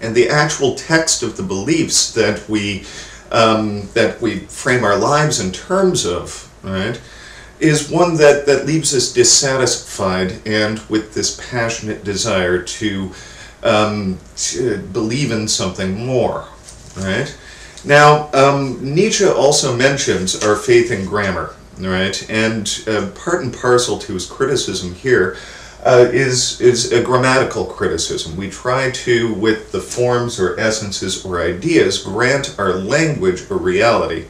And the actual text of the beliefs that we frame our lives in terms of, right, is one that leaves us dissatisfied and with this passionate desire to believe in something more, right? Now, Nietzsche also mentions our faith in grammar, right? And part and parcel to his criticism here is a grammatical criticism. We try to, with the forms or essences or ideas, grant our language a reality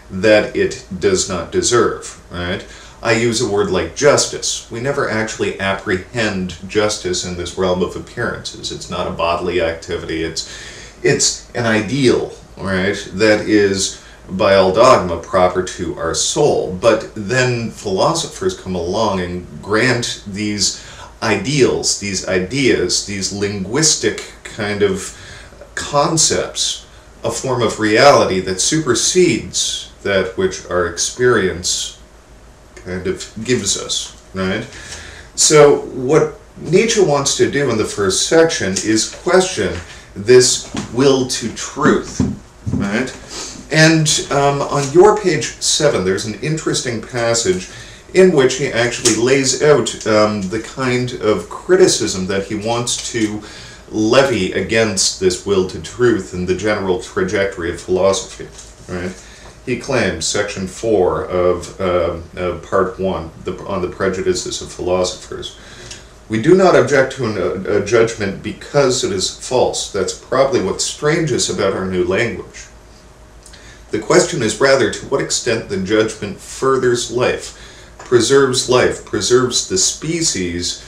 that it does not deserve, right? I use a word like justice. We never actually apprehend justice in this realm of appearances. It's not a bodily activity. It's an ideal, right, that is by all dogma proper to our soul. But then philosophers come along and grant these ideals, these ideas, these linguistic kind of concepts, a form of reality that supersedes that which our experience kind of gives us, right? So what Nietzsche wants to do in the first section is question this will to truth, right? And on your page 7, there's an interesting passage in which he actually lays out the kind of criticism that he wants to levy against this will to truth and the general trajectory of philosophy, right? He claims, section 4 of part 1, on the prejudices of philosophers, we do not object to a judgment because it is false. That's probably what's strangest about our new language. The question is rather to what extent the judgment furthers life, preserves the species,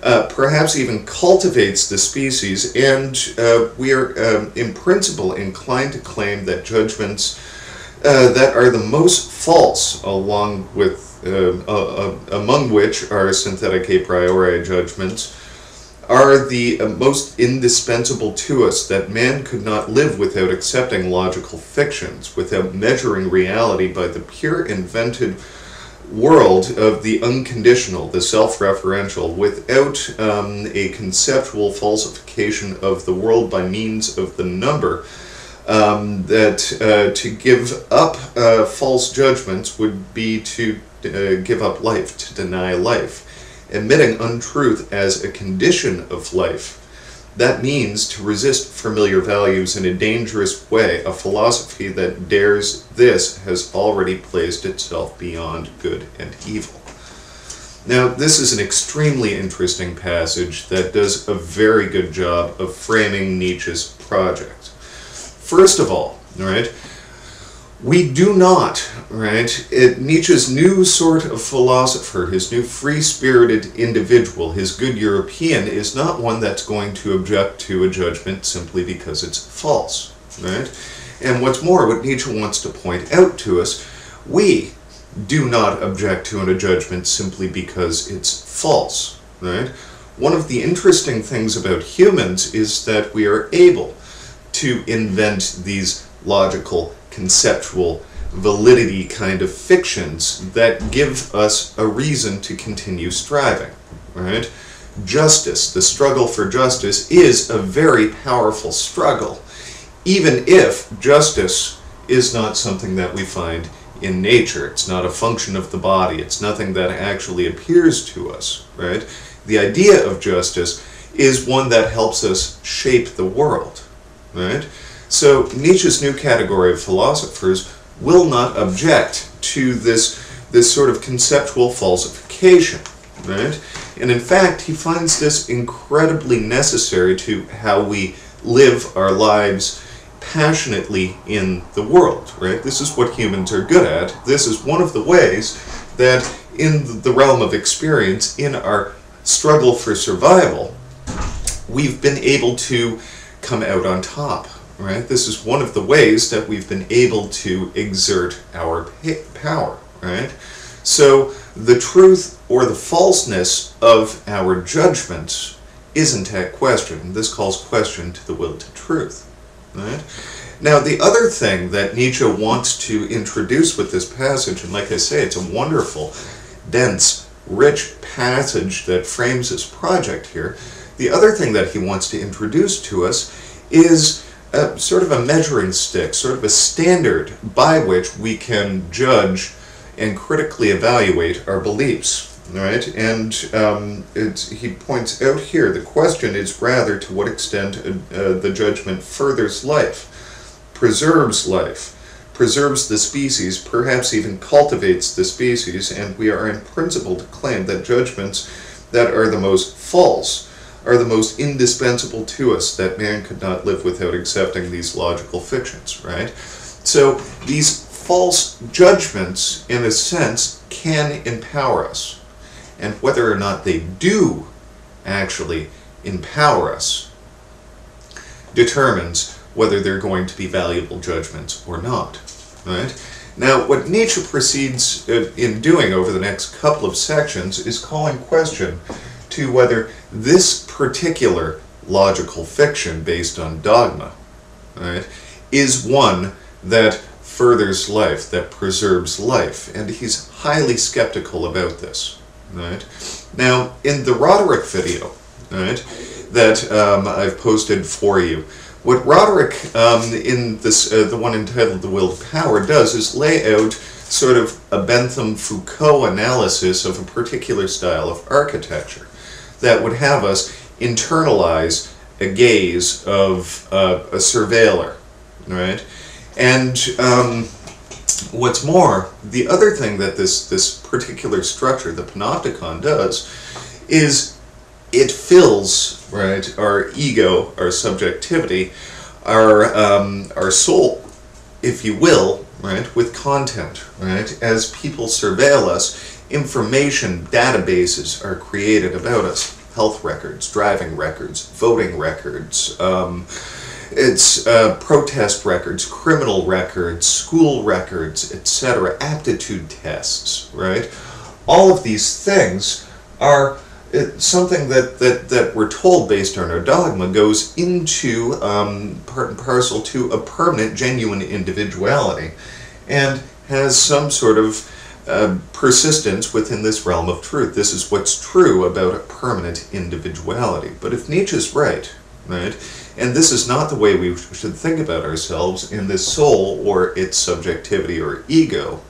perhaps even cultivates the species, and we are in principle inclined to claim that judgments that are the most false, along with among which are synthetic a priori judgments, are the most indispensable to us, that man could not live without accepting logical fictions, without measuring reality by the pure invented world of the unconditional, the self-referential, without a conceptual falsification of the world by means of the number, that to give up false judgments would be to give up life, to deny life, admitting untruth as a condition of life. That means to resist familiar values in a dangerous way. A philosophy that dares this has already placed itself beyond good and evil. Now, this is an extremely interesting passage that does a very good job of framing Nietzsche's project. First of all, right, we do not, right, Nietzsche's new sort of philosopher, his new free-spirited individual, his good European, is not one that's going to object to a judgment simply because it's false, right? And what's more, what Nietzsche wants to point out to us, we do not object to a judgment simply because it's false, right? One of the interesting things about humans is that we are able to invent these logical, conceptual, validity kind of fictions that give us a reason to continue striving, right? Justice, the struggle for justice, is a very powerful struggle, even if justice is not something that we find in nature. It's not a function of the body. It's nothing that actually appears to us, right? The idea of justice is one that helps us shape the world, right? So Nietzsche's new category of philosophers will not object to this sort of conceptual falsification, right? And in fact, he finds this incredibly necessary to how we live our lives passionately in the world, right? This is what humans are good at. This is one of the ways that in the realm of experience, in our struggle for survival, we've been able to come out on top, right? This is one of the ways that we've been able to exert our power, right? So the truth or the falseness of our judgments isn't at question. This calls question to the will to truth, right? Now, the other thing that Nietzsche wants to introduce with this passage, and like I say, it's a wonderful, dense, rich passage that frames his project here. The other thing that he wants to introduce to us is sort of a measuring stick, sort of a standard by which we can judge and critically evaluate our beliefs. Right? And he points out here, the question is rather to what extent the judgment furthers life, preserves the species, perhaps even cultivates the species, and we are in principle to claim that judgments that are the most false are the most indispensable to us, that man could not live without accepting these logical fictions, right? So these false judgments, in a sense, can empower us. And whether or not they do actually empower us determines whether they're going to be valuable judgments or not. Right? Now, what Nietzsche proceeds in doing over the next couple of sections is calling question to whether this particular logical fiction based on dogma, right, is one that furthers life, that preserves life. And he's highly skeptical about this. Right. Now, in the Roderick video, right, that I've posted for you, what Roderick, in this, the one entitled The Will to Power, does is lay out sort of a Bentham Foucault analysis of a particular style of architecture that would have us internalize a gaze of a surveiller, right? And what's more, the other thing that this particular structure, the panopticon, does is it fills, right, our ego, our subjectivity, our soul, if you will, right, with content, right? As people surveil us, information databases are created about us. Health records, driving records, voting records, it's protest records, criminal records, school records, etc., aptitude tests, right? All of these things are something that we're told based on our dogma goes into part and parcel to a permanent, genuine individuality and has some sort of persistence within this realm of truth. This is what's true about a permanent individuality. But if Nietzsche's right, and this is not the way we should think about ourselves in this soul or its subjectivity or ego,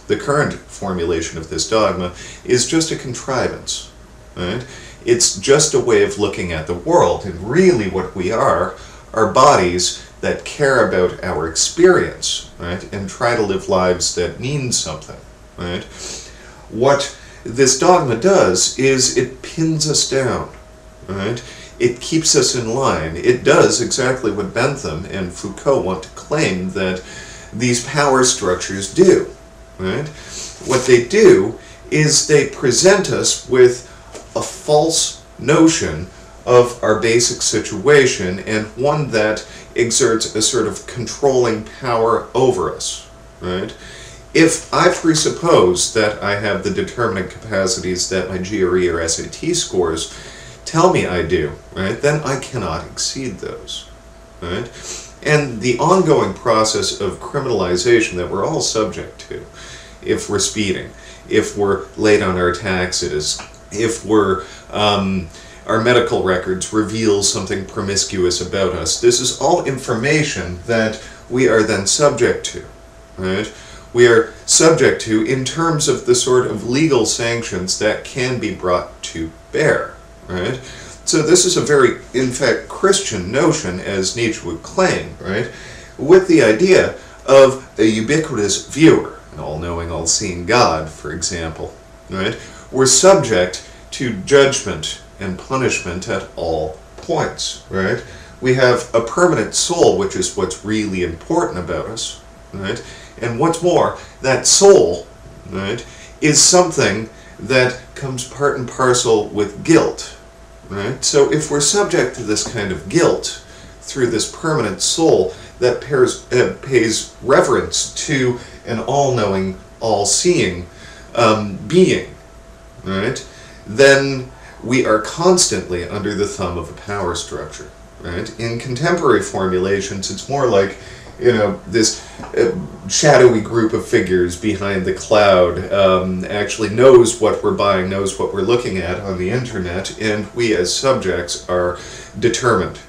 the current formulation of this dogma is just a contrivance, right? It's just a way of looking at the world, and really what we are bodies that care about our experience, right, and try to live lives that mean something, right? What this dogma does is it pins us down, right? It keeps us in line. It does exactly what Bentham and Foucault want to claim that these power structures do, right? What they do is they present us with a false notion of our basic situation, and one that exerts a sort of controlling power over us, right? If I presuppose that I have the determining capacities that my GRE or SAT scores tell me I do, right, then I cannot exceed those, right? And the ongoing process of criminalization that we're all subject to, if we're speeding, if we're late on our taxes, if we're our medical records reveal something promiscuous about us, this is all information that we are then subject to, right? We are subject to in terms of the sort of legal sanctions that can be brought to bear, right? So this is a very, in fact, Christian notion, as Nietzsche would claim, right? With the idea of a ubiquitous viewer, an all-knowing, all-seeing God, for example, right? We're subject to judgment and punishment at all points, right? We have a permanent soul, which is what's really important about us, right? And what's more, that soul, right, is something that comes part and parcel with guilt, right? So if we're subject to this kind of guilt through this permanent soul that pays reverence to an all-knowing, all-seeing being, right, then we are constantly under the thumb of a power structure, right? In contemporary formulations, it's more like, you know, this shadowy group of figures behind the cloud actually knows what we're buying, knows what we're looking at on the internet, and we as subjects are determined